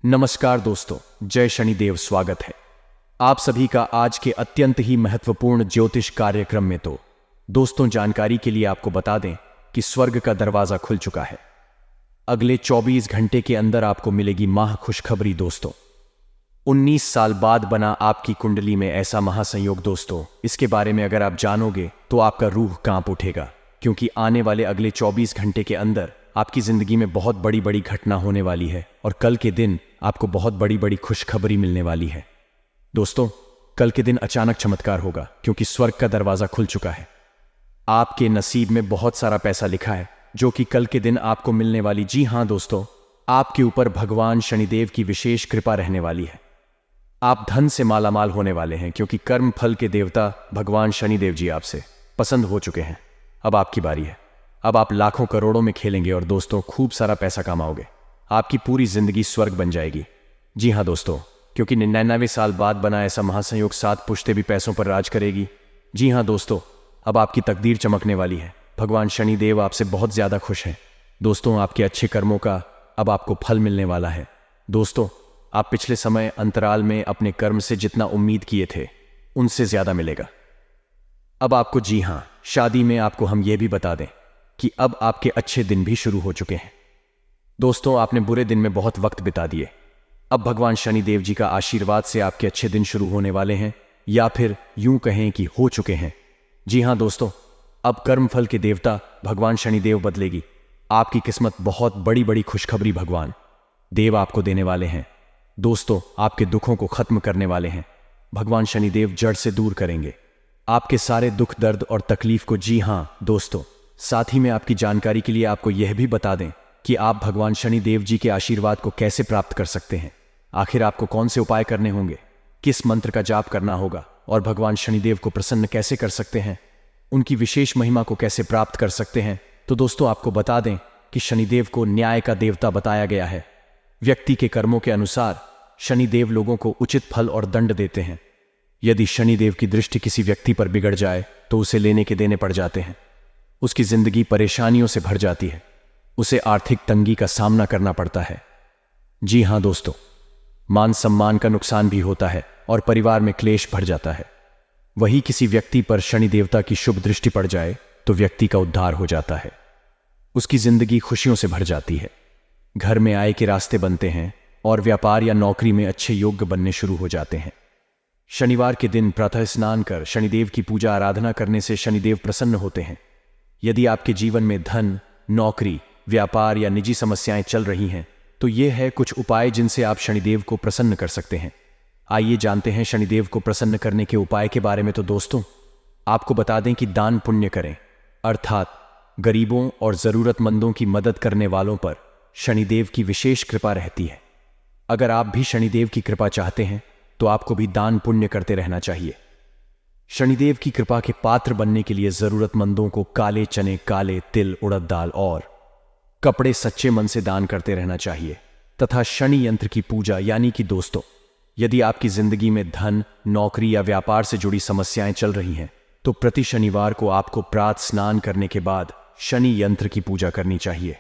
नमस्कार दोस्तों, जय शनिदेव। स्वागत है आप सभी का आज के अत्यंत ही महत्वपूर्ण ज्योतिष कार्यक्रम में। तो दोस्तों, जानकारी के लिए आपको बता दें कि स्वर्ग का दरवाजा खुल चुका है। अगले 24 घंटे के अंदर आपको मिलेगी महा खुशखबरी दोस्तों। 19 साल बाद बना आपकी कुंडली में ऐसा महासंयोग दोस्तों, इसके बारे में अगर आप जानोगे तो आपका रूह कांप उठेगा, क्योंकि आने वाले अगले 24 घंटे के अंदर आपकी जिंदगी में बहुत बड़ी बड़ी घटना होने वाली है और कल के दिन आपको बहुत बड़ी बड़ी खुशखबरी मिलने वाली है। दोस्तों, कल के दिन अचानक चमत्कार होगा, क्योंकि स्वर्ग का दरवाजा खुल चुका है। आपके नसीब में बहुत सारा पैसा लिखा है जो कि कल के दिन आपको मिलने वाली। जी हां दोस्तों, आपके ऊपर भगवान शनिदेव की विशेष कृपा रहने वाली है। आप धन से मालामाल होने वाले हैं, क्योंकि कर्म फल के देवता भगवान शनिदेव जी आपसे पसंद हो चुके हैं। अब आपकी बारी है। अब आप लाखों करोड़ों में खेलेंगे और दोस्तों खूब सारा पैसा कमाओगे। आपकी पूरी जिंदगी स्वर्ग बन जाएगी। जी हां दोस्तों, क्योंकि 99 साल बाद बना ऐसा महासंयोग 7 पुश्ते भी पैसों पर राज करेगी। जी हां दोस्तों, अब आपकी तकदीर चमकने वाली है। भगवान शनिदेव आपसे बहुत ज्यादा खुश हैं। दोस्तों, आपके अच्छे कर्मों का अब आपको फल मिलने वाला है। दोस्तों, आप पिछले समय अंतराल में अपने कर्म से जितना उम्मीद किए थे उनसे ज्यादा मिलेगा अब आपको। जी हां, शादी में आपको हम यह भी बता दें कि अब आपके अच्छे दिन भी शुरू हो चुके हैं। दोस्तों, आपने बुरे दिन में बहुत वक्त बिता दिए। अब भगवान शनिदेव जी का आशीर्वाद से आपके अच्छे दिन शुरू होने वाले हैं, या फिर यूं कहें कि हो चुके हैं। जी हां दोस्तों, अब कर्मफल के देवता भगवान शनिदेव बदलेगी। आपकी किस्मत बहुत बड़ी बड़ी खुशखबरी भगवान देव आपको देने वाले हैं। दोस्तों, आपके दुखों को खत्म करने वाले हैं। भगवान शनिदेव जड़ से दूर करेंगे आपके सारे दुख दर्द और तकलीफ को। जी हां दोस्तों, साथ ही में आपकी जानकारी के लिए आपको यह भी बता दें कि आप भगवान शनिदेव जी के आशीर्वाद को कैसे प्राप्त कर सकते हैं। आखिर आपको कौन से उपाय करने होंगे, किस मंत्र का जाप करना होगा और भगवान शनिदेव को प्रसन्न कैसे कर सकते हैं, उनकी विशेष महिमा को कैसे प्राप्त कर सकते हैं। तो दोस्तों, आपको बता दें कि शनिदेव को न्याय का देवता बताया गया है। व्यक्ति के कर्मों के अनुसार शनिदेव लोगों को उचित फल और दंड देते हैं। यदि शनिदेव की दृष्टि किसी व्यक्ति पर बिगड़ जाए तो उसे लेने के देने पड़ जाते हैं। उसकी जिंदगी परेशानियों से भर जाती है। उसे आर्थिक तंगी का सामना करना पड़ता है। जी हां दोस्तों, मान सम्मान का नुकसान भी होता है और परिवार में क्लेश भर जाता है। वही किसी व्यक्ति पर शनि देवता की शुभ दृष्टि पड़ जाए तो व्यक्ति का उद्धार हो जाता है। उसकी जिंदगी खुशियों से भर जाती है। घर में आय के रास्ते बनते हैं और व्यापार या नौकरी में अच्छे योग्य बनने शुरू हो जाते हैं। शनिवार के दिन प्रातः स्नान कर शनिदेव की पूजा आराधना करने से शनिदेव प्रसन्न होते हैं। यदि आपके जीवन में धन, नौकरी, व्यापार या निजी समस्याएं चल रही हैं तो ये है कुछ उपाय जिनसे आप शनिदेव को प्रसन्न कर सकते हैं। आइए जानते हैं शनिदेव को प्रसन्न करने के उपाय के बारे में। तो दोस्तों, आपको बता दें कि दान पुण्य करें, अर्थात गरीबों और जरूरतमंदों की मदद करने वालों पर शनिदेव की विशेष कृपा रहती है। अगर आप भी शनिदेव की कृपा चाहते हैं तो आपको भी दान पुण्य करते रहना चाहिए। शनिदेव की कृपा के पात्र बनने के लिए जरूरतमंदों को काले चने, काले तिल, उड़द दाल और कपड़े सच्चे मन से दान करते रहना चाहिए। तथा शनि यंत्र की पूजा, यानी कि दोस्तों, यदि आपकी जिंदगी में धन, नौकरी या व्यापार से जुड़ी समस्याएं चल रही हैं तो प्रति शनिवार को आपको प्रातः स्नान करने के बाद शनि यंत्र की पूजा करनी चाहिए।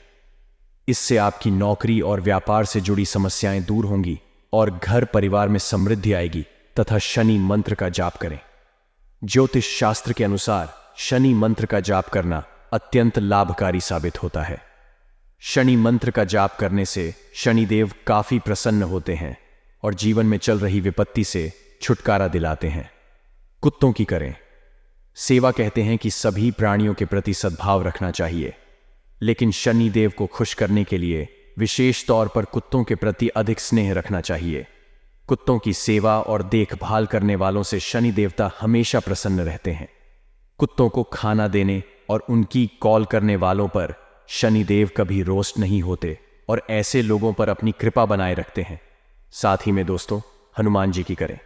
इससे आपकी नौकरी और व्यापार से जुड़ी समस्याएं दूर होंगी और घर परिवार में समृद्धि आएगी। तथा शनि मंत्र का जाप करें। ज्योतिष शास्त्र के अनुसार शनि मंत्र का जाप करना अत्यंत लाभकारी साबित होता है। शनि मंत्र का जाप करने से शनिदेव काफी प्रसन्न होते हैं और जीवन में चल रही विपत्ति से छुटकारा दिलाते हैं। कुत्तों की करें सेवा। कहते हैं कि सभी प्राणियों के प्रति सद्भाव रखना चाहिए, लेकिन शनिदेव को खुश करने के लिए विशेष तौर पर कुत्तों के प्रति अधिक स्नेह रखना चाहिए। कुत्तों की सेवा और देखभाल करने वालों से शनि देवता हमेशा प्रसन्न रहते हैं। कुत्तों को खाना देने और उनकी कॉल करने वालों पर शनिदेव कभी रोस्ट नहीं होते और ऐसे लोगों पर अपनी कृपा बनाए रखते हैं। साथ ही में दोस्तों, हनुमान जी की करें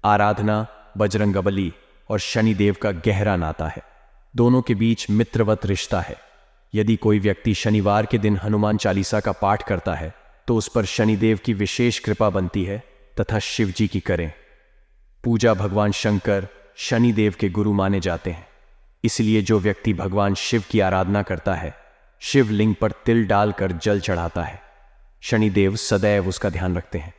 आराधना। बजरंगबली और शनिदेव का गहरा नाता है। दोनों के बीच मित्रवत रिश्ता है। यदि कोई व्यक्ति शनिवार के दिन हनुमान चालीसा का पाठ करता है तो उस पर शनिदेव की विशेष कृपा बनती है। तथा शिव जी की करें पूजा। भगवान शंकर शनिदेव के गुरु माने जाते हैं, इसलिए जो व्यक्ति भगवान शिव की आराधना करता है शिवलिंग पर तिल डालकर जल चढ़ाता है, शनिदेव सदैव उसका ध्यान रखते हैं।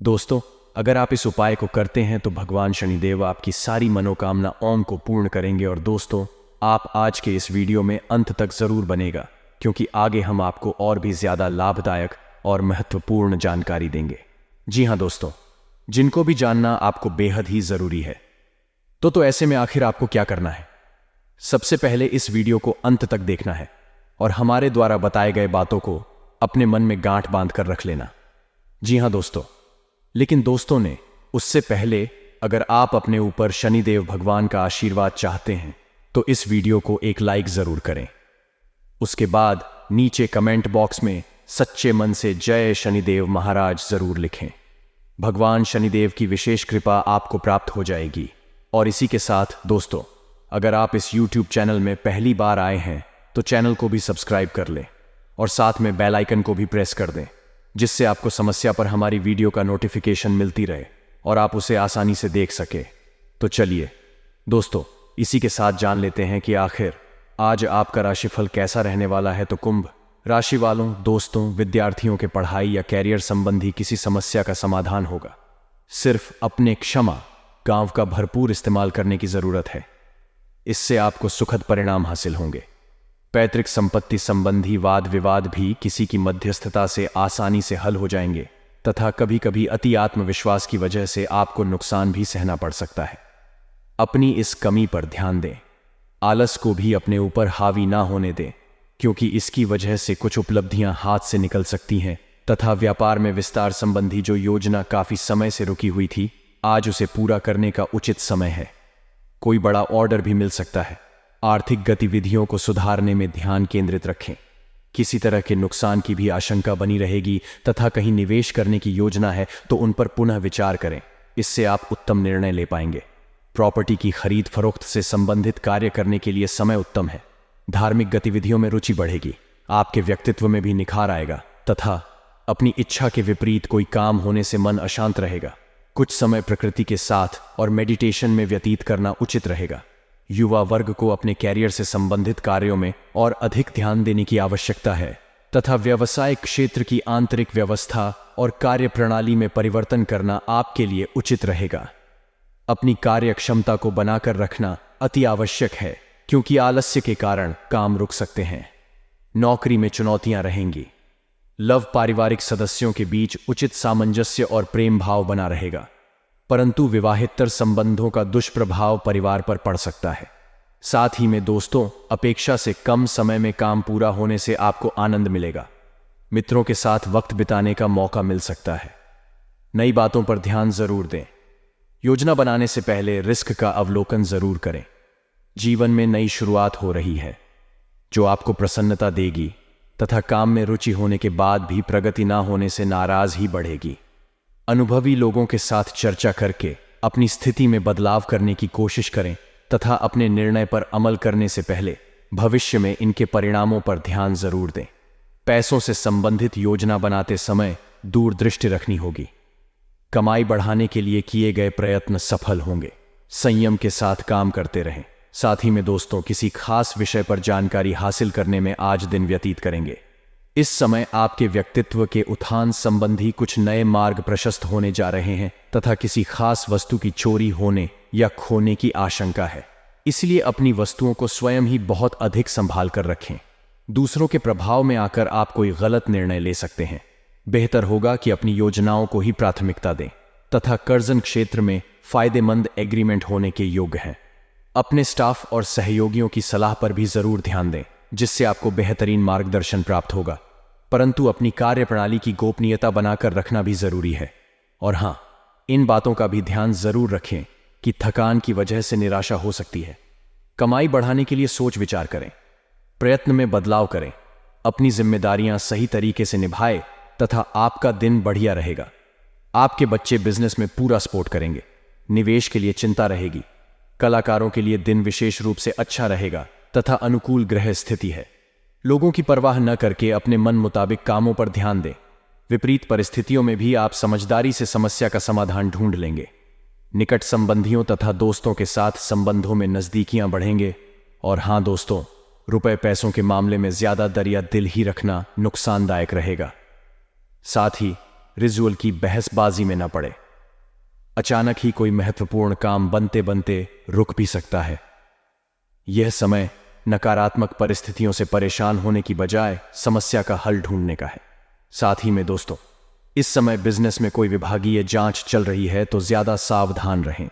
दोस्तों, अगर आप इस उपाय को करते हैं तो भगवान शनिदेव आपकी सारी मनोकामना ओम को पूर्ण करेंगे। और दोस्तों, आप आज के इस वीडियो में अंत तक जरूर बनेगा, क्योंकि आगे हम आपको और भी ज्यादा लाभदायक और महत्वपूर्ण जानकारी देंगे। जी हाँ दोस्तों, जिनको भी जानना आपको बेहद ही जरूरी है। तो ऐसे में आखिर आपको क्या करना है? सबसे पहले इस वीडियो को अंत तक देखना है और हमारे द्वारा बताए गए बातों को अपने मन में गांठ बांध कर रख लेना। जी हाँ दोस्तों, लेकिन दोस्तों ने उससे पहले अगर आप अपने ऊपर शनिदेव भगवान का आशीर्वाद चाहते हैं तो इस वीडियो को एक लाइक जरूर करें। उसके बाद नीचे कमेंट बॉक्स में सच्चे मन से जय शनिदेव महाराज जरूर लिखें। भगवान शनिदेव की विशेष कृपा आपको प्राप्त हो जाएगी। और इसी के साथ दोस्तों, अगर आप इस YouTube चैनल में पहली बार आए हैं तो चैनल को भी सब्सक्राइब कर लें और साथ में बेल आइकन को भी प्रेस कर दें, जिससे आपको समस्या पर हमारी वीडियो का नोटिफिकेशन मिलती रहे और आप उसे आसानी से देख सके। तो चलिए दोस्तों, इसी के साथ जान लेते हैं कि आखिर आज आपका राशिफल कैसा रहने वाला है। तो कुंभ राशि वालों, दोस्तों, विद्यार्थियों के पढ़ाई या कैरियर संबंधी किसी समस्या का समाधान होगा। सिर्फ अपने क्षमा गांव का भरपूर इस्तेमाल करने की जरूरत है। इससे आपको सुखद परिणाम हासिल होंगे। पैतृक संपत्ति संबंधी वाद विवाद भी किसी की मध्यस्थता से आसानी से हल हो जाएंगे तथा कभी कभी अति आत्मविश्वास की वजह से आपको नुकसान भी सहना पड़ सकता है। अपनी इस कमी पर ध्यान दें। आलस को भी अपने ऊपर हावी ना होने दें, क्योंकि इसकी वजह से कुछ उपलब्धियां हाथ से निकल सकती हैं तथा व्यापार में विस्तार संबंधी जो योजना काफी समय से रुकी हुई थी, आज उसे पूरा करने का उचित समय है। कोई बड़ा ऑर्डर भी मिल सकता है। आर्थिक गतिविधियों को सुधारने में ध्यान केंद्रित रखें। किसी तरह के नुकसान की भी आशंका बनी रहेगी तथा कहीं निवेश करने की योजना है तो उन पर पुनः विचार करें। इससे आप उत्तम निर्णय ले पाएंगे। प्रॉपर्टी की खरीद फरोख्त से संबंधित कार्य करने के लिए समय उत्तम है। धार्मिक गतिविधियों में रुचि बढ़ेगी। आपके व्यक्तित्व में भी निखार आएगा तथा अपनी इच्छा के विपरीत कोई काम होने से मन अशांत रहेगा। कुछ समय प्रकृति के साथ और मेडिटेशन में व्यतीत करना उचित रहेगा। युवा वर्ग को अपने कैरियर से संबंधित कार्यों में और अधिक ध्यान देने की आवश्यकता है तथा व्यवसाय क्षेत्र की आंतरिक व्यवस्था और कार्य प्रणाली में परिवर्तन करना आपके लिए उचित रहेगा। अपनी कार्य क्षमता को बनाकर रखना अति आवश्यक है, क्योंकि आलस्य के कारण काम रुक सकते हैं। नौकरी में चुनौतियां रहेंगी। लव पारिवारिक सदस्यों के बीच उचित सामंजस्य और प्रेम भाव बना रहेगा, परंतु विवाहेतर संबंधों का दुष्प्रभाव परिवार पर पड़ सकता है। साथ ही में दोस्तों, अपेक्षा से कम समय में काम पूरा होने से आपको आनंद मिलेगा। मित्रों के साथ वक्त बिताने का मौका मिल सकता है। नई बातों पर ध्यान जरूर दें। योजना बनाने से पहले रिस्क का अवलोकन जरूर करें। जीवन में नई शुरुआत हो रही है जो आपको प्रसन्नता देगी तथा काम में रुचि होने के बाद भी प्रगति ना होने से नाराज ही बढ़ेगी। अनुभवी लोगों के साथ चर्चा करके अपनी स्थिति में बदलाव करने की कोशिश करें तथा अपने निर्णय पर अमल करने से पहले भविष्य में इनके परिणामों पर ध्यान जरूर दें। पैसों से संबंधित योजना बनाते समय दूरदृष्टि रखनी होगी। कमाई बढ़ाने के लिए किए गए प्रयत्न सफल होंगे। संयम के साथ काम करते रहें। साथ ही में दोस्तों, किसी खास विषय पर जानकारी हासिल करने में आज दिन व्यतीत करेंगे। इस समय आपके व्यक्तित्व के उत्थान संबंधी कुछ नए मार्ग प्रशस्त होने जा रहे हैं तथा किसी खास वस्तु की चोरी होने या खोने की आशंका है। इसलिए अपनी वस्तुओं को स्वयं ही बहुत अधिक संभाल कर रखें। दूसरों के प्रभाव में आकर आप कोई गलत निर्णय ले सकते हैं। बेहतर होगा कि अपनी योजनाओं को ही प्राथमिकता दें तथा कर्जन क्षेत्र में फायदेमंद एग्रीमेंट होने के योग्य हैं। अपने स्टाफ और सहयोगियों की सलाह पर भी जरूर ध्यान दें, जिससे आपको बेहतरीन मार्गदर्शन प्राप्त होगा। परंतु अपनी कार्य प्रणाली की गोपनीयता बनाकर रखना भी जरूरी है। और हां, इन बातों का भी ध्यान जरूर रखें कि थकान की वजह से निराशा हो सकती है। कमाई बढ़ाने के लिए सोच विचार करें, प्रयत्न में बदलाव करें, अपनी जिम्मेदारियां सही तरीके से निभाएं तथा आपका दिन बढ़िया रहेगा। आपके बच्चे बिजनेस में पूरा सपोर्ट करेंगे। निवेश के लिए चिंता रहेगी। कलाकारों के लिए दिन विशेष रूप से अच्छा रहेगा तथा अनुकूल ग्रह स्थिति है। लोगों की परवाह न करके अपने मन मुताबिक कामों पर ध्यान दें। विपरीत परिस्थितियों में भी आप समझदारी से समस्या का समाधान ढूंढ लेंगे। निकट संबंधियों तथा दोस्तों के साथ संबंधों में नजदीकियां बढ़ेंगे। और हां दोस्तों, रुपए पैसों के मामले में ज्यादा दरिया दिल ही रखना नुकसानदायक रहेगा। साथ ही रिजुअल की बहसबाजी में न पड़े। अचानक ही कोई महत्वपूर्ण काम बनते बनते रुक भी सकता है। यह समय नकारात्मक परिस्थितियों से परेशान होने की बजाय समस्या का हल ढूंढने का है। साथ ही में दोस्तों, इस समय बिजनेस में कोई विभागीय जांच चल रही है तो ज्यादा सावधान रहें।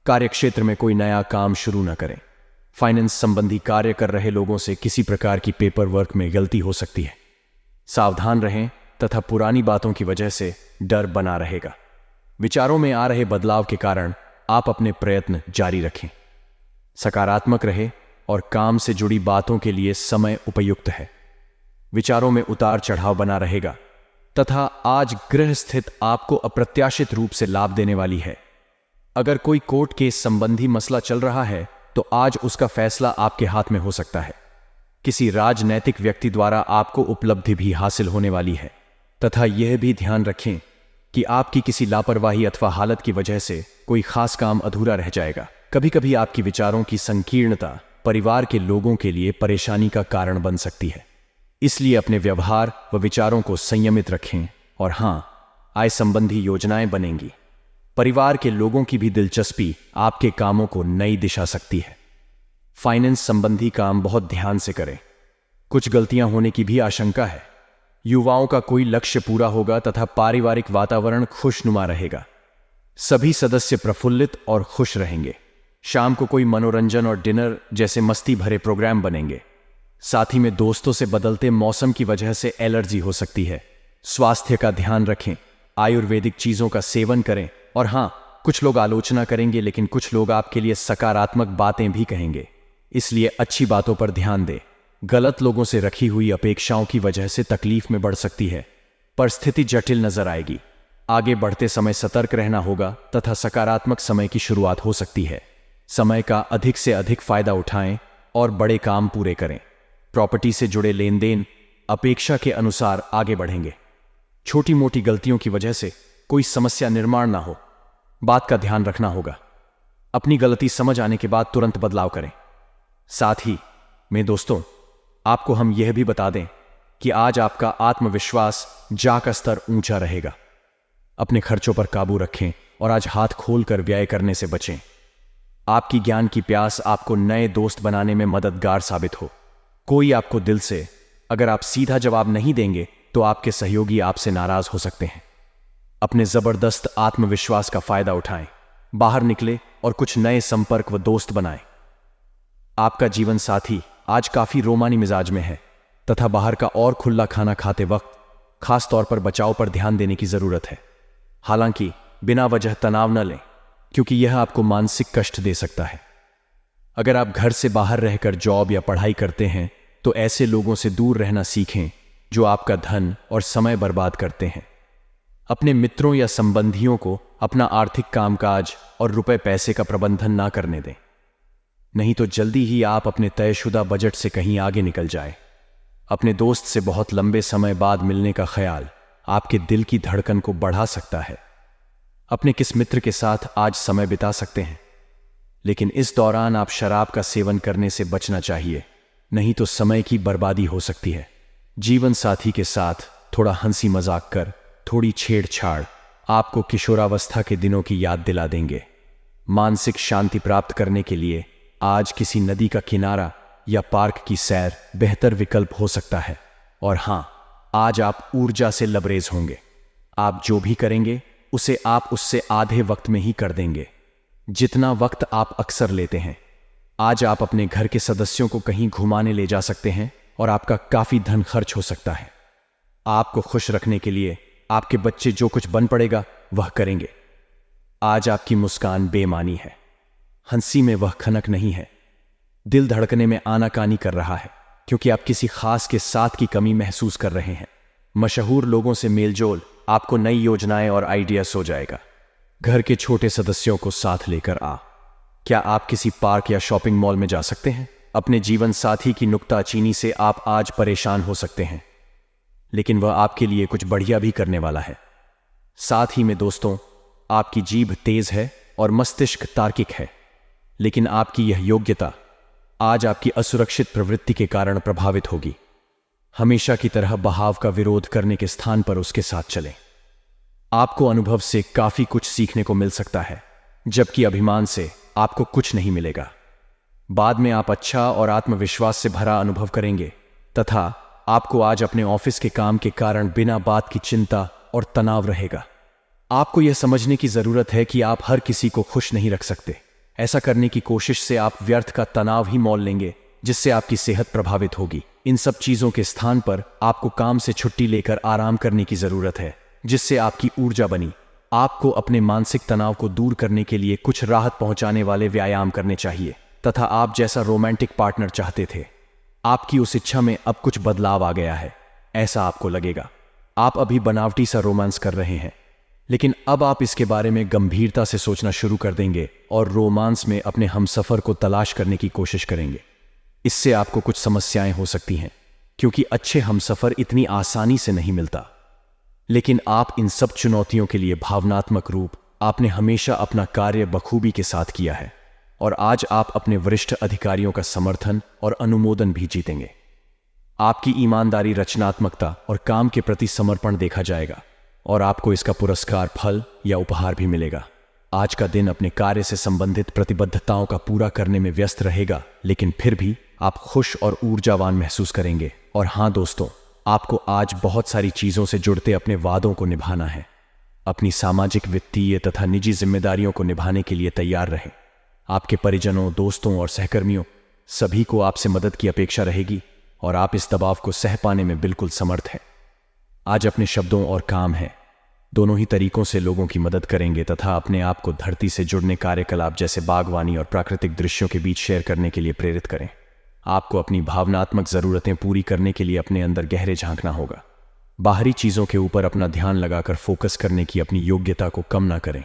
कार्यक्षेत्र में कोई नया काम शुरू न करें। फाइनेंस संबंधी कार्य कर रहे लोगों से किसी प्रकार की पेपर वर्क में गलती हो सकती है। सावधान रहें तथा पुरानी बातों की वजह से डर बना रहेगा। विचारों में आ रहे बदलाव के कारण आप अपने प्रयत्न जारी रखें। सकारात्मक रहे और काम से जुड़ी बातों के लिए समय उपयुक्त है। विचारों में उतार चढ़ाव बना रहेगा तथा आज गृह स्थित आपको अप्रत्याशित रूप से लाभ देने वाली है। अगर कोई कोर्ट केस संबंधी मसला चल रहा है तो आज उसका फैसला आपके हाथ में हो सकता है। किसी राजनैतिक व्यक्ति द्वारा आपको उपलब्धि भी हासिल होने वाली है तथा यह भी ध्यान रखें कि आपकी किसी लापरवाही अथवा हालत की वजह से कोई खास काम अधूरा रह जाएगा। कभी कभी आपकी विचारों की संकीर्णता परिवार के लोगों के लिए परेशानी का कारण बन सकती है। इसलिए अपने व्यवहार व विचारों को संयमित रखें। और हां, आय संबंधी योजनाएं बनेंगी। परिवार के लोगों की भी दिलचस्पी आपके कामों को नई दिशा सकती है। फाइनेंस संबंधी काम बहुत ध्यान से करें। कुछ गलतियां होने की भी आशंका है। युवाओं का कोई लक्ष्य पूरा होगा तथा पारिवारिक वातावरण खुशनुमा रहेगा। सभी सदस्य प्रफुल्लित और खुश रहेंगे। शाम को कोई मनोरंजन और डिनर जैसे मस्ती भरे प्रोग्राम बनेंगे। साथ ही में दोस्तों से बदलते मौसम की वजह से एलर्जी हो सकती है। स्वास्थ्य का ध्यान रखें। आयुर्वेदिक चीजों का सेवन करें। और हां, कुछ लोग आलोचना करेंगे लेकिन कुछ लोग आपके लिए सकारात्मक बातें भी कहेंगे। इसलिए अच्छी बातों पर ध्यान दें। गलत लोगों से रखी हुई अपेक्षाओं की वजह से तकलीफ में बढ़ सकती है। परिस्थिति जटिल नजर आएगी। आगे बढ़ते समय सतर्क रहना होगा तथा सकारात्मक समय की शुरुआत हो सकती है। समय का अधिक से अधिक फायदा उठाएं और बड़े काम पूरे करें। प्रॉपर्टी से जुड़े लेन देन अपेक्षा के अनुसार आगे बढ़ेंगे। छोटी मोटी गलतियों की वजह से कोई समस्या निर्माण ना हो, बात का ध्यान रखना होगा। अपनी गलती समझ आने के बाद तुरंत बदलाव करें। साथ ही में दोस्तों, आपको हम यह भी बता दें कि आज आपका आत्मविश्वास का स्तर ऊंचा रहेगा। अपने खर्चों पर काबू रखें और आज हाथ खोलकर व्यय करने से बचें। आपकी ज्ञान की प्यास आपको नए दोस्त बनाने में मददगार साबित हो। कोई आपको दिल से अगर आप सीधा जवाब नहीं देंगे तो आपके सहयोगी आपसे नाराज हो सकते हैं। अपने जबरदस्त आत्मविश्वास का फायदा उठाएं, बाहर निकले और कुछ नए संपर्क व दोस्त बनाएं। आपका जीवन साथी आज काफी रोमानी मिजाज में है तथा बाहर का और खुला खाना खाते वक्त खास तौर पर बचाव पर ध्यान देने की जरूरत है। हालांकि बिना वजह तनाव न लें, क्योंकि यह आपको मानसिक कष्ट दे सकता है। अगर आप घर से बाहर रहकर जॉब या पढ़ाई करते हैं तो ऐसे लोगों से दूर रहना सीखें जो आपका धन और समय बर्बाद करते हैं। अपने मित्रों या संबंधियों को अपना आर्थिक कामकाज और रुपए पैसे का प्रबंधन ना करने दें, नहीं तो जल्दी ही आप अपने तयशुदा बजट से कहीं आगे निकल जाए। अपने दोस्त से बहुत लंबे समय बाद मिलने का ख्याल आपके दिल की धड़कन को बढ़ा सकता है। अपने किस मित्र के साथ आज समय बिता सकते हैं, लेकिन इस दौरान आप शराब का सेवन करने से बचना चाहिए, नहीं तो समय की बर्बादी हो सकती है। जीवन साथी के साथ थोड़ा हंसी मजाक कर, थोड़ी छेड़छाड़ आपको किशोरावस्था के दिनों की याद दिला देंगे। मानसिक शांति प्राप्त करने के लिए आज किसी नदी का किनारा या पार्क की सैर बेहतर विकल्प हो सकता है। और हां, आज आप ऊर्जा से लबरेज होंगे। आप जो भी करेंगे उसे आप उससे आधे वक्त में ही कर देंगे, जितना वक्त आप अक्सर लेते हैं। आज आप अपने घर के सदस्यों को कहीं घुमाने ले जा सकते हैं और आपका काफी धन खर्च हो सकता है। आपको खुश रखने के लिए आपके बच्चे जो कुछ बन पड़ेगा वह करेंगे। आज आपकी मुस्कान बेमानी है, हंसी में वह खनक नहीं है। दिल धड़कने में आनाकानी कर रहा है क्योंकि आप किसी खास के साथ की कमी महसूस कर रहे हैं। मशहूर लोगों से मेलजोल आपको नई योजनाएं और आइडिया सो जाएगा। घर के छोटे सदस्यों को साथ लेकर क्या आप किसी पार्क या शॉपिंग मॉल में जा सकते हैं? अपने जीवन साथी की नुक्ताचीनी से आप आज परेशान हो सकते हैं, लेकिन वह आपके लिए कुछ बढ़िया भी करने वाला है। साथ ही में दोस्तों, आपकी जीभ तेज है और मस्तिष्क तार्किक है, लेकिन आपकी यह योग्यता आज आपकी असुरक्षित प्रवृत्ति के कारण प्रभावित होगी। हमेशा की तरह बहाव का विरोध करने के स्थान पर उसके साथ चलें। आपको अनुभव से काफी कुछ सीखने को मिल सकता है, जबकि अभिमान से आपको कुछ नहीं मिलेगा। बाद में आप अच्छा और आत्मविश्वास से भरा अनुभव करेंगे तथा आपको आज अपने ऑफिस के काम के कारण बिना बात की चिंता और तनाव रहेगा। आपको यह समझने की जरूरत है कि आप हर किसी को खुश नहीं रख सकते। ऐसा करने की कोशिश से आप व्यर्थ का तनाव ही मोल लेंगे, जिससे आपकी सेहत प्रभावित होगी। इन सब चीजों के स्थान पर आपको काम से छुट्टी लेकर आराम करने की जरूरत है, जिससे आपकी ऊर्जा बनी। आपको अपने मानसिक तनाव को दूर करने के लिए कुछ राहत पहुंचाने वाले व्यायाम करने चाहिए तथा आप जैसा रोमांटिक पार्टनर चाहते थे, आपकी उस इच्छा में अब कुछ बदलाव आ गया है। ऐसा आपको लगेगा। आप अभी बनावटी सा रोमांस कर रहे हैं, लेकिन अब आप इसके बारे में गंभीरता से सोचना शुरू कर देंगे और रोमांस में अपने हमसफर को तलाश करने की कोशिश करेंगे। इससे आपको कुछ समस्याएं हो सकती हैं, क्योंकि अच्छे हमसफर इतनी आसानी से नहीं मिलता। लेकिन आप इन सब चुनौतियों के लिए भावनात्मक रूप आपने हमेशा अपना कार्य बखूबी के साथ किया है और आज आप अपने वरिष्ठ अधिकारियों का समर्थन और अनुमोदन भी जीतेंगे। आपकी ईमानदारी, रचनात्मकता और काम के प्रति समर्पण देखा जाएगा और आपको इसका पुरस्कार, फल या उपहार भी मिलेगा। आज का दिन अपने कार्य से संबंधित प्रतिबद्धताओं का पूरा करने में व्यस्त रहेगा, लेकिन फिर भी आप खुश और ऊर्जावान महसूस करेंगे। और हाँ दोस्तों, आपको आज बहुत सारी चीजों से जुड़ते अपने वादों को निभाना है। अपनी सामाजिक, वित्तीय तथा निजी जिम्मेदारियों को निभाने के लिए तैयार रहें। आपके परिजनों, दोस्तों और सहकर्मियों सभी को आपसे मदद की अपेक्षा रहेगी और आप इस दबाव को सह पाने में बिल्कुल समर्थ हैं। आज अपने शब्दों और काम हैं दोनों ही तरीकों से लोगों की मदद करेंगे तथा अपने आप को धरती से जुड़ने कार्यकलाप जैसे बागवानी और प्राकृतिक दृश्यों के बीच शेयर करने के लिए प्रेरित करें। आपको अपनी भावनात्मक जरूरतें पूरी करने के लिए अपने अंदर गहरे झांकना होगा। बाहरी चीजों के ऊपर अपना ध्यान लगाकर फोकस करने की अपनी योग्यता को कम ना करें।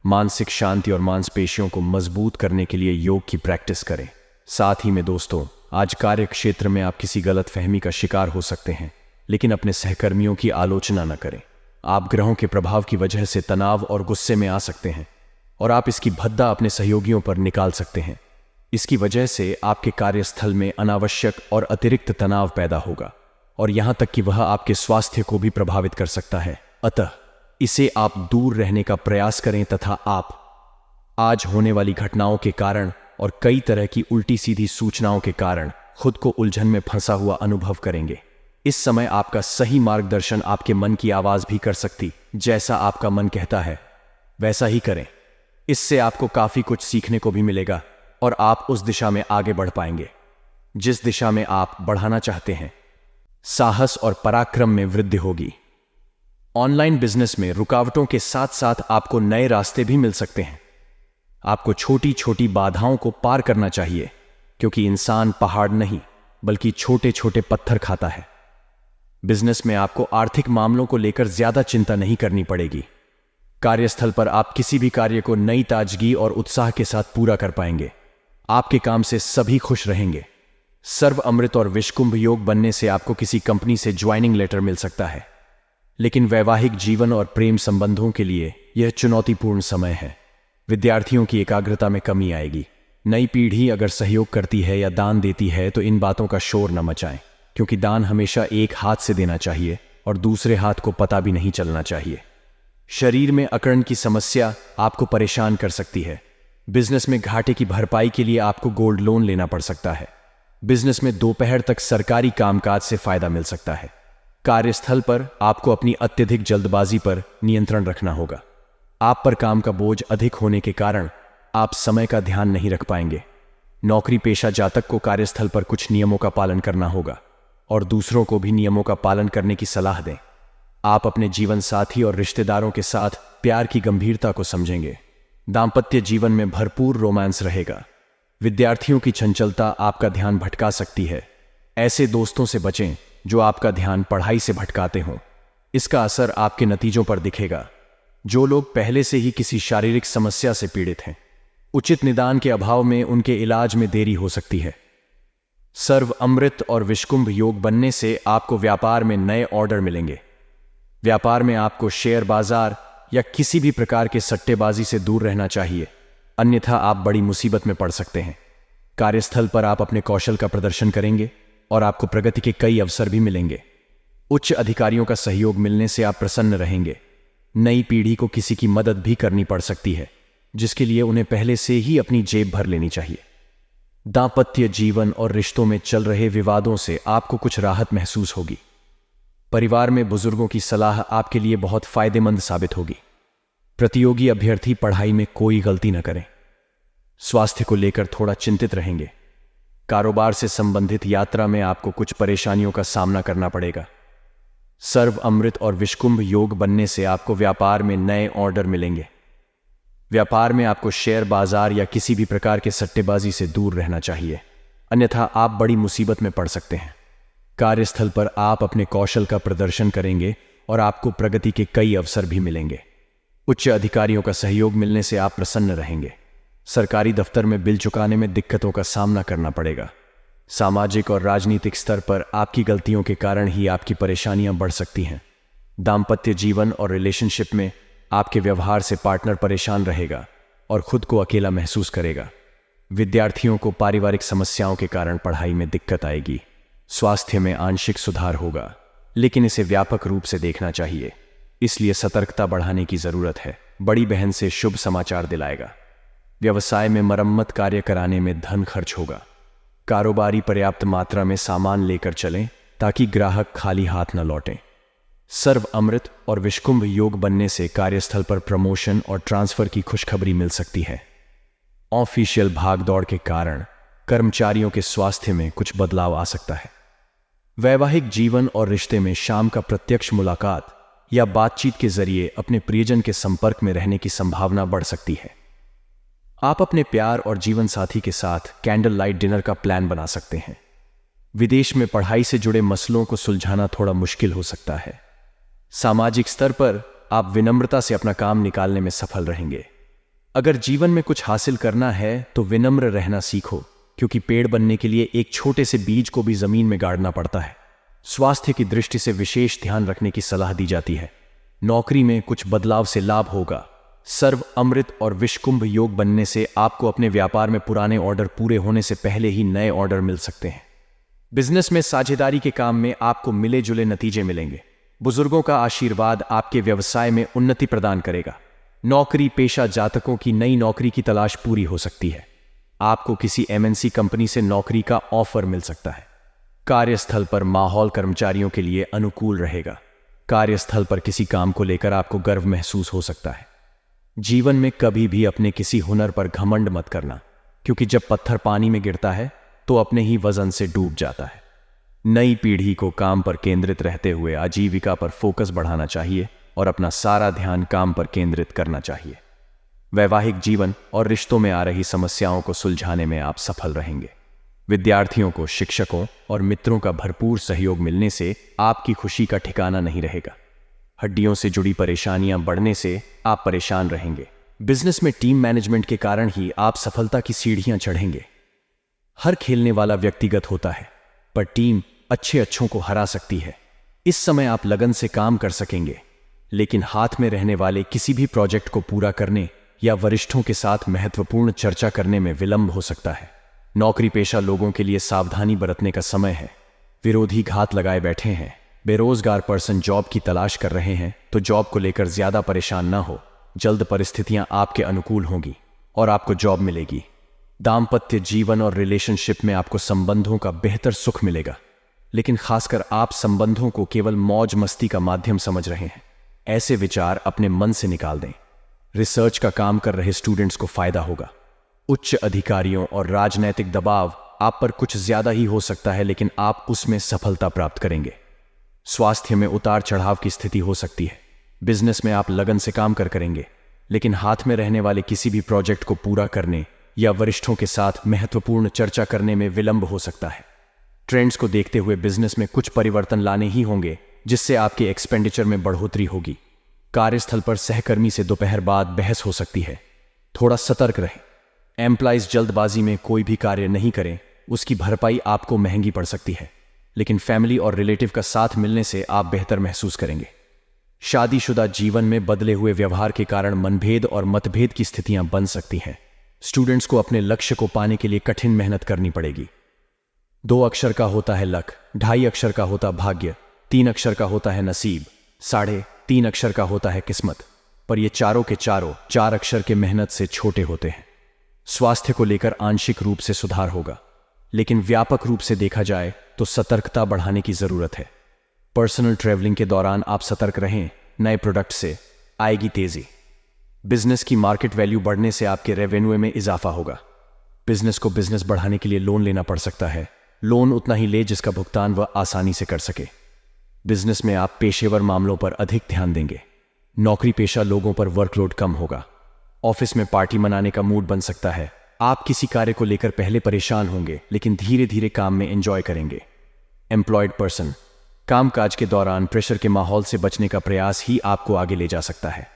मानसिक शांति और मांसपेशियों को मजबूत करने के लिए योग की प्रैक्टिस करें। साथ ही में दोस्तों, आज कार्य क्षेत्र में आप किसी गलत फहमी का शिकार हो सकते हैं, लेकिन अपने सहकर्मियों की आलोचना न करें। आप ग्रहों के प्रभाव की वजह से तनाव और गुस्से में आ सकते हैं और आप इसकी भद्दा अपने सहयोगियों पर निकाल सकते हैं। इसकी वजह से आपके कार्यस्थल में अनावश्यक और अतिरिक्त तनाव पैदा होगा और यहां तक कि वह आपके स्वास्थ्य को भी प्रभावित कर सकता है। अतः इसे आप दूर रहने का प्रयास करें तथा आप आज होने वाली घटनाओं के कारण और कई तरह की उल्टी सीधी सूचनाओं के कारण खुद को उलझन में फंसा हुआ अनुभव करेंगे। इस समय आपका सही मार्गदर्शन आपके मन की आवाज भी कर सकती। जैसा आपका मन कहता है वैसा ही करें। इससे आपको काफी कुछ सीखने को भी मिलेगा और आप उस दिशा में आगे बढ़ पाएंगे जिस दिशा में आप बढ़ाना चाहते हैं। साहस और पराक्रम में वृद्धि होगी। ऑनलाइन बिजनेस में रुकावटों के साथ साथ आपको नए रास्ते भी मिल सकते हैं। आपको छोटी छोटी बाधाओं को पार करना चाहिए, क्योंकि इंसान पहाड़ नहीं बल्कि छोटे छोटे पत्थर खाता है। बिजनेस में आपको आर्थिक मामलों को लेकर ज्यादा चिंता नहीं करनी पड़ेगी। कार्यस्थल पर आप किसी भी कार्य को नई ताजगी और उत्साह के साथ पूरा कर पाएंगे। आपके काम से सभी खुश रहेंगे। सर्व अमृत और विषकुंभ योग बनने से आपको किसी कंपनी से ज्वाइनिंग लेटर मिल सकता है, लेकिन वैवाहिक जीवन और प्रेम संबंधों के लिए यह चुनौतीपूर्ण समय है। विद्यार्थियों की एकाग्रता में कमी आएगी। नई पीढ़ी अगर सहयोग करती है या दान देती है तो इन बातों का शोर न मचाएं, क्योंकि दान हमेशा एक हाथ से देना चाहिए और दूसरे हाथ को पता भी नहीं चलना चाहिए। शरीर में अकड़न की समस्या आपको परेशान कर सकती है। बिजनेस में घाटे की भरपाई के लिए आपको गोल्ड लोन लेना पड़ सकता है। बिजनेस में दोपहर तक सरकारी कामकाज से फायदा मिल सकता है। कार्यस्थल पर आपको अपनी अत्यधिक जल्दबाजी पर नियंत्रण रखना होगा। आप पर काम का बोझ अधिक होने के कारण आप समय का ध्यान नहीं रख पाएंगे। नौकरी पेशा जातक को कार्यस्थल पर कुछ नियमों का पालन करना होगा और दूसरों को भी नियमों का पालन करने की सलाह दें। आप अपने जीवन साथी और रिश्तेदारों के साथ प्यार की गंभीरता को समझेंगे। दाम्पत्य जीवन में भरपूर रोमांस रहेगा। विद्यार्थियों की चंचलता आपका ध्यान भटका सकती है। ऐसे दोस्तों से बचें जो आपका ध्यान पढ़ाई से भटकाते हों। इसका असर आपके नतीजों पर दिखेगा। जो लोग पहले से ही किसी शारीरिक समस्या से पीड़ित हैं, उचित निदान के अभाव में उनके इलाज में देरी हो सकती है। सर्व अमृत और विषकुंभ योग बनने से आपको व्यापार में नए ऑर्डर मिलेंगे। व्यापार में आपको शेयर बाजार या किसी भी प्रकार के सट्टेबाजी से दूर रहना चाहिए, अन्यथा आप बड़ी मुसीबत में पड़ सकते हैं। कार्यस्थल पर आप अपने कौशल का प्रदर्शन करेंगे और आपको प्रगति के कई अवसर भी मिलेंगे। उच्च अधिकारियों का सहयोग मिलने से आप प्रसन्न रहेंगे। नई पीढ़ी को किसी की मदद भी करनी पड़ सकती है, जिसके लिए उन्हें पहले से ही अपनी जेब भर लेनी चाहिए। दांपत्य जीवन और रिश्तों में चल रहे विवादों से आपको कुछ राहत महसूस होगी। परिवार में बुजुर्गों की सलाह आपके लिए बहुत फायदेमंद साबित होगी। प्रतियोगी अभ्यर्थी पढ़ाई में कोई गलती न करें। स्वास्थ्य को लेकर थोड़ा चिंतित रहेंगे। कारोबार से संबंधित यात्रा में आपको कुछ परेशानियों का सामना करना पड़ेगा। सर्व अमृत और विषकुंभ योग बनने से आपको व्यापार में नए ऑर्डर मिलेंगे। व्यापार में आपको शेयर बाजार या किसी भी प्रकार के सट्टेबाजी से दूर रहना चाहिए, अन्यथा आप बड़ी मुसीबत में पड़ सकते हैं। कार्यस्थल पर आप अपने कौशल का प्रदर्शन करेंगे और आपको प्रगति के कई अवसर भी मिलेंगे। उच्च अधिकारियों का सहयोग मिलने से आप प्रसन्न रहेंगे। सरकारी दफ्तर में बिल चुकाने में दिक्कतों का सामना करना पड़ेगा। सामाजिक और राजनीतिक स्तर पर आपकी गलतियों के कारण ही आपकी परेशानियां बढ़ सकती हैं। दांपत्य जीवन और रिलेशनशिप में आपके व्यवहार से पार्टनर परेशान रहेगा और खुद को अकेला महसूस करेगा। विद्यार्थियों को पारिवारिक समस्याओं के कारण पढ़ाई में दिक्कत आएगी। स्वास्थ्य में आंशिक सुधार होगा, लेकिन इसे व्यापक रूप से देखना चाहिए, इसलिए सतर्कता बढ़ाने की जरूरत है। बड़ी बहन से शुभ समाचार दिलाएगा। व्यवसाय में मरम्मत कार्य कराने में धन खर्च होगा। कारोबारी पर्याप्त मात्रा में सामान लेकर चलें ताकि ग्राहक खाली हाथ न लौटें। सर्व अमृत और विषकुंभ योग बनने से कार्यस्थल पर प्रमोशन और ट्रांसफर की खुशखबरी मिल सकती है। ऑफिशियल भागदौड़ के कारण कर्मचारियों के स्वास्थ्य में कुछ बदलाव आ सकता है। वैवाहिक जीवन और रिश्ते में शाम का प्रत्यक्ष मुलाकात या बातचीत के जरिए अपने प्रियजन के संपर्क में रहने की संभावना बढ़ सकती है। आप अपने प्यार और जीवन साथी के साथ कैंडल लाइट डिनर का प्लान बना सकते हैं। विदेश में पढ़ाई से जुड़े मसलों को सुलझाना थोड़ा मुश्किल हो सकता है। सामाजिक स्तर पर आप विनम्रता से अपना काम निकालने में सफल रहेंगे। अगर जीवन में कुछ हासिल करना है तो विनम्र रहना सीखो, क्योंकि पेड़ बनने के लिए एक छोटे से बीज को भी जमीन में गाड़ना पड़ता है। स्वास्थ्य की दृष्टि से विशेष ध्यान रखने की सलाह दी जाती है। नौकरी में कुछ बदलाव से लाभ होगा। सर्व अमृत और विषकुंभ योग बनने से आपको अपने व्यापार में पुराने ऑर्डर पूरे होने से पहले ही नए ऑर्डर मिल सकते हैं। बिजनेस में साझेदारी के काम में आपको मिले जुले नतीजे मिलेंगे। बुजुर्गों का आशीर्वाद आपके व्यवसाय में उन्नति प्रदान करेगा। नौकरी पेशा जातकों की नई नौकरी की तलाश पूरी हो सकती है। आपको किसी एमएनसी कंपनी से नौकरी का ऑफर मिल सकता है। कार्यस्थल पर माहौल कर्मचारियों के लिए अनुकूल रहेगा। कार्यस्थल पर किसी काम को लेकर आपको गर्व महसूस हो सकता है। जीवन में कभी भी अपने किसी हुनर पर घमंड मत करना, क्योंकि जब पत्थर पानी में गिरता है तो अपने ही वजन से डूब जाता है। नई पीढ़ी को काम पर केंद्रित रहते हुए आजीविका पर फोकस बढ़ाना चाहिए और अपना सारा ध्यान काम पर केंद्रित करना चाहिए। वैवाहिक जीवन और रिश्तों में आ रही समस्याओं को सुलझाने में आप सफल रहेंगे। विद्यार्थियों को शिक्षकों और मित्रों का भरपूर सहयोग मिलने से आपकी खुशी का ठिकाना नहीं रहेगा। हड्डियों से जुड़ी परेशानियां बढ़ने से आप परेशान रहेंगे। बिजनेस में टीम मैनेजमेंट के कारण ही आप सफलता की सीढ़ियां चढ़ेंगे। हर खेलने वाला व्यक्तिगत होता है, पर टीम अच्छों को हरा सकती है। इस समय आप लगन से काम कर सकेंगे, लेकिन हाथ में रहने वाले किसी भी प्रोजेक्ट को पूरा करने या वरिष्ठों के साथ महत्वपूर्ण चर्चा करने में विलंब हो सकता है। नौकरी पेशा लोगों के लिए सावधानी बरतने का समय है। विरोधी घात लगाए बैठे हैं। बेरोजगार पर्सन जॉब की तलाश कर रहे हैं तो जॉब को लेकर ज्यादा परेशान ना हो। जल्द परिस्थितियां आपके अनुकूल होंगी और आपको जॉब मिलेगी। दाम्पत्य जीवन और रिलेशनशिप में आपको संबंधों का बेहतर सुख मिलेगा, लेकिन खासकर आप संबंधों को केवल मौज मस्ती का माध्यम समझ रहे हैं। ऐसे विचार अपने मन से निकाल दें। रिसर्च का काम कर रहे स्टूडेंट्स को फायदा होगा। उच्च अधिकारियों और राजनैतिक दबाव आप पर कुछ ज्यादा ही हो सकता है, लेकिन आप उसमें सफलता प्राप्त करेंगे। स्वास्थ्य में उतार चढ़ाव की स्थिति हो सकती है। बिजनेस में आप लगन से काम करेंगे, लेकिन हाथ में रहने वाले किसी भी प्रोजेक्ट को पूरा करने या वरिष्ठों के साथ महत्वपूर्ण चर्चा करने में विलंब हो सकता है। ट्रेंड्स को देखते हुए बिजनेस में कुछ परिवर्तन लाने ही होंगे, जिससे आपके एक्सपेंडिचर में बढ़ोतरी होगी। कार्यस्थल पर सहकर्मी से दोपहर बाद बहस हो सकती है। थोड़ा सतर्क रहें। एम्प्लॉइज जल्दबाजी में कोई भी कार्य नहीं करें, उसकी भरपाई आपको महंगी पड़ सकती है, लेकिन फैमिली और रिलेटिव का साथ मिलने से आप बेहतर महसूस करेंगे। शादीशुदा जीवन में बदले हुए व्यवहार के कारण मनभेद और मतभेद की स्थितियां बन सकती हैं। स्टूडेंट्स को अपने लक्ष्य को पाने के लिए कठिन मेहनत करनी पड़ेगी। 2 अक्षर का होता है लक, 2.5 अक्षर का होता भाग्य, 3 अक्षर का होता है नसीब, 3.5 अक्षर का होता है किस्मत। पर ये चारों के चारों 4 अक्षर के मेहनत से छोटे होते हैं। स्वास्थ्य को लेकर आंशिक रूप से सुधार होगा, लेकिन व्यापक रूप से देखा जाए तो सतर्कता बढ़ाने की जरूरत है। पर्सनल ट्रैवलिंग के दौरान आप सतर्क रहें, नए प्रोडक्ट से आएगी तेजी। बिजनेस की मार्केट वैल्यू बढ़ने से आपके रेवेन्यू में इजाफा होगा। बिजनेस को बिजनेस बढ़ाने के लिए लोन लेना पड़ सकता है। लोन उतना ही ले जिसका भुगतान वह आसानी से कर सके। बिजनेस में आप पेशेवर मामलों पर अधिक ध्यान देंगे। नौकरी पेशा लोगों पर वर्कलोड कम होगा। ऑफिस में पार्टी मनाने का मूड बन सकता है। आप किसी कार्य को लेकर पहले परेशान होंगे, लेकिन धीरे धीरे काम में एंजॉय करेंगे। एम्प्लॉयड पर्सन, कामकाज के दौरान प्रेशर के माहौल से बचने का प्रयास ही आपको आगे ले जा सकता है।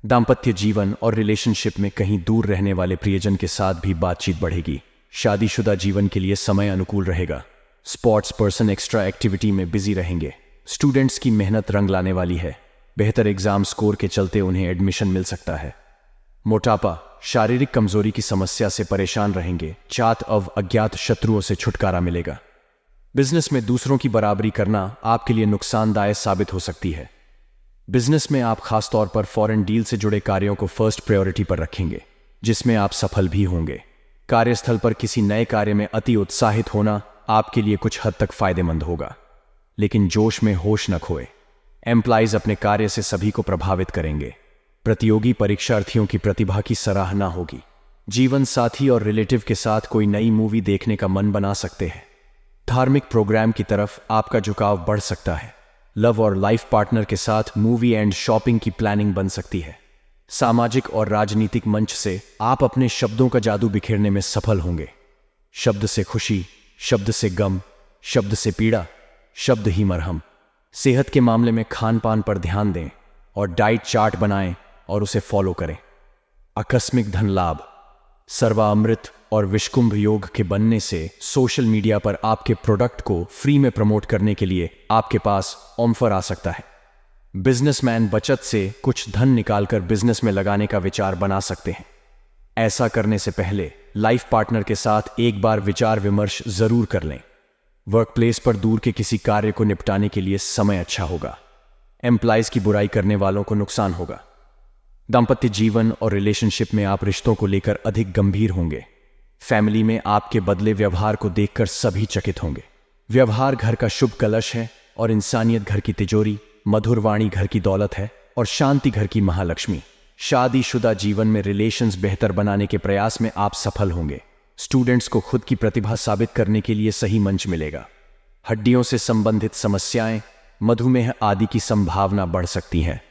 दाम्पत्य जीवन और रिलेशनशिप में कहीं दूर रहने वाले प्रियजन के साथ भी बातचीत बढ़ेगी। शादीशुदा जीवन के लिए समय अनुकूल रहेगा। स्पोर्ट्स पर्सन एक्स्ट्रा एक्टिविटी में बिजी रहेंगे। स्टूडेंट्स की मेहनत रंग लाने वाली है। बेहतर एग्जाम स्कोर के चलते उन्हें एडमिशन मिल सकता है। मोटापा, शारीरिक कमजोरी की समस्या से परेशान रहेंगे। चात अज्ञात शत्रुओं से छुटकारा मिलेगा। बिजनेस में दूसरों की बराबरी करना आपके लिए नुकसानदायक साबित हो सकती है। बिजनेस में आप खासतौर पर फॉरेन डील से जुड़े कार्यों को फर्स्ट प्रायोरिटी पर रखेंगे, जिसमें आप सफल भी होंगे। कार्यस्थल पर किसी नए कार्य में अति उत्साहित होना आपके लिए कुछ हद तक फायदेमंद होगा, लेकिन जोश में होश न खोए। एम्प्लॉइज अपने कार्य से सभी को प्रभावित करेंगे। प्रतियोगी परीक्षार्थियों की प्रतिभा की सराहना होगी। जीवन साथी और रिलेटिव के साथ कोई नई मूवी देखने का मन बना सकते हैं। धार्मिक प्रोग्राम की तरफ आपका झुकाव बढ़ सकता है। लव और लाइफ पार्टनर के साथ मूवी एंड शॉपिंग की प्लानिंग बन सकती है। सामाजिक और राजनीतिक मंच से आप अपने शब्दों का जादू बिखेरने में सफल होंगे। शब्द से खुशी, शब्द से गम, शब्द से पीड़ा, शब्द ही मरहम। सेहत के मामले में खान पान पर ध्यान दें और डाइट चार्ट बनाएं और उसे फॉलो करें। आकस्मिक धन लाभ, सर्वामृत और विषकुंभ योग के बनने से सोशल मीडिया पर आपके प्रोडक्ट को फ्री में प्रमोट करने के लिए आपके पास ऑफर आ सकता है। बिजनेसमैन बचत से कुछ धन निकालकर बिजनेस में लगाने का विचार बना सकते हैं। ऐसा करने से पहले लाइफ पार्टनर के साथ एक बार विचार विमर्श जरूर कर लें। वर्कप्लेस पर दूर के किसी कार्य को निपटाने के लिए समय अच्छा होगा। एम्प्लॉइज की बुराई करने वालों को नुकसान होगा। दाम्पत्य जीवन और रिलेशनशिप में आप रिश्तों को लेकर अधिक गंभीर होंगे। फैमिली में आपके बदले व्यवहार को देखकर सभी चकित होंगे। व्यवहार घर का शुभ कलश है और इंसानियत घर की तिजोरी, मधुर वाणी घर की दौलत है और शांति घर की महालक्ष्मी। शादीशुदा जीवन में रिलेशंस बेहतर बनाने के प्रयास में आप सफल होंगे। स्टूडेंट्स को खुद की प्रतिभा साबित करने के लिए सही मंच मिलेगा। हड्डियों से संबंधित समस्याएं, मधुमेह आदि की संभावना बढ़ सकती है।